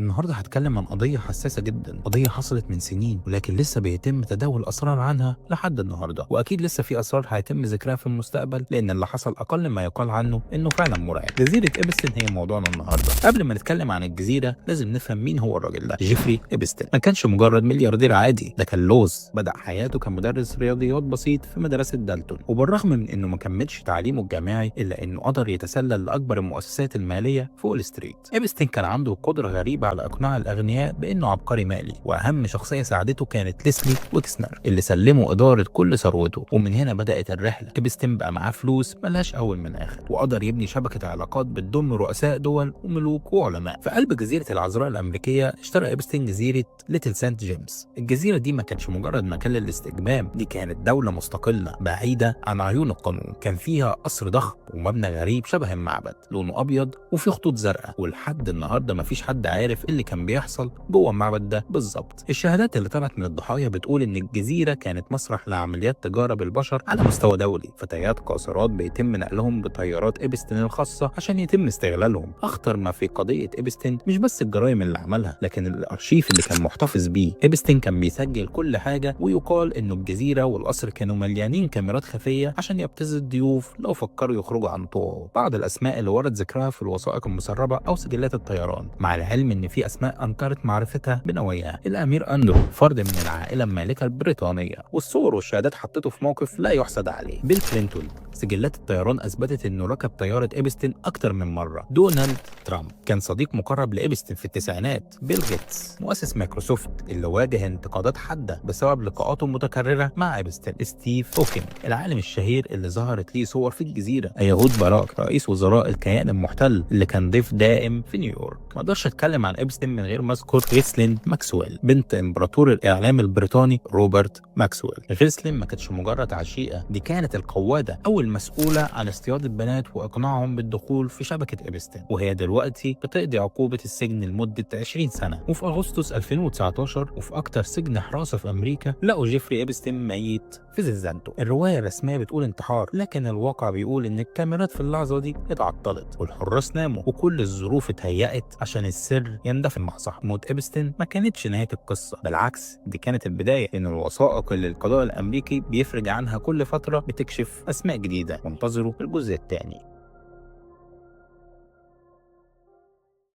النهارده هتكلم عن قضية حساسة جدا، قضية حصلت من سنين ولكن لسه بيتم تداول الأسرار عنها لحد النهارده، وأكيد لسه في أسرار هيتم ذكرها في المستقبل لأن اللي حصل أقل ما يقال عنه إنه فعلا مرعب. جزيرة إبستن هي موضوعنا النهارده. قبل ما نتكلم عن الجزيرة لازم نفهم مين هو الراجل ده. جيفري إبستن ما كانش مجرد ملياردير عادي، ده كان لوز بدأ حياته كمدرس رياضيات بسيط في مدرسة دالتون، وبالرغم من إنه ما كملش تعليمه الجامعي إلا إنه قدر يتسلل لأكبر المؤسسات المالية في وول ستريت. إبستن كان عنده قدرة غريبة على إقناع الأغنياء بإنه عبقري مالي، وأهم شخصية ساعدته كانت ليسلي ويكسنر اللي سلموا إدارة كل ثروته. ومن هنا بدأت الرحلة. إبستن بقى معاه فلوس ملهاش أول من آخر، وقدر يبني شبكة علاقات بتضم رؤساء دول وملوك وعلماء. في قلب جزيرة العذراء الأمريكية اشترى إبستن جزيرة ليتل سانت جيمس. الجزيرة دي ما كانتش مجرد مكان للاستجمام، دي كانت دولة مستقلة بعيدة عن عيون القانون. كان فيها قصر ضخم ومبنى غريب شبه المعبد، لونه أبيض وفيه خطوط زرقاء، ولحد النهارده مفيش حد عارف إيه اللي كان بيحصل جوه المعبد ده بالظبط. الشهادات اللي طلعت من الضحايا بتقول ان الجزيره كانت مسرح لعمليات تجاره بالبشر على مستوى دولي. فتيات قاصرات بيتم نقلهم بطيارات إبستن الخاصه عشان يتم استغلالهم. اخطر ما في قضيه إبستن مش بس الجرائم اللي عملها، لكن الارشيف اللي كان محتفظ بيه. إبستن كان بيسجل كل حاجه، ويقال انه الجزيره والقصر كانوا مليانين كاميرات خفيه عشان يبتز الضيوف لو فكروا يخرجوا عن طوعه. بعض الاسماء اللي ورد ذكرها في الوثائق المسربه او سجلات الطيران، مع العلم ان في اسماء انكرت معرفتها بنواياه. الامير اندرو فرد من العائله المالكه البريطانيه، والصور والشهادات حطته في موقف لا يحسد عليه. بيل كلينتون سجلات الطيران اثبتت انه ركب طياره إبستن اكتر من مره. دونالد ترامب كان صديق مقرب لإبستن في التسعينات. بيل جيتس مؤسس مايكروسوفت اللي واجه انتقادات حاده بسبب لقاءاته المتكرره مع إبستن. ستيف هوكينج العالم الشهير اللي ظهرت ليه صور في الجزيره. يهود باراك رئيس وزراء الكيان المحتل اللي كان ضيف دائم في نيويورك. ما اقدرش اتكلم عن إبستن من غير ما اذكر غيسلين ماكسويل بنت امبراطور الاعلام البريطاني روبرت ماكسويل. غيسلين ما كانتش مجرد عشيقه، دي كانت القواده او المسؤوله عن اصطياد البنات واقناعهم بالدخول في شبكه إبستن، وهي دلوقتي بتقضي عقوبه السجن لمده 20 سنه. وفي اغسطس 2019 وفي اكتر سجن حراسه في امريكا لقوا جيفري إبستن ميت في زنزانته. الروايه الرسميه بتقول انتحار، لكن الواقع بيقول ان الكاميرات في اللحظه دي اتعطلت والحراس ناموا وكل الظروف اتهيأت عشان السر يندفن مع صاحبه. موت إبستن ما كانتش نهايه القصه، بالعكس دي كانت البدايه. ان الوثائق اللي القضاء الامريكي بيفرج عنها كل فتره بتكشف اسماء جديده. وانتظروا الجزء الثاني.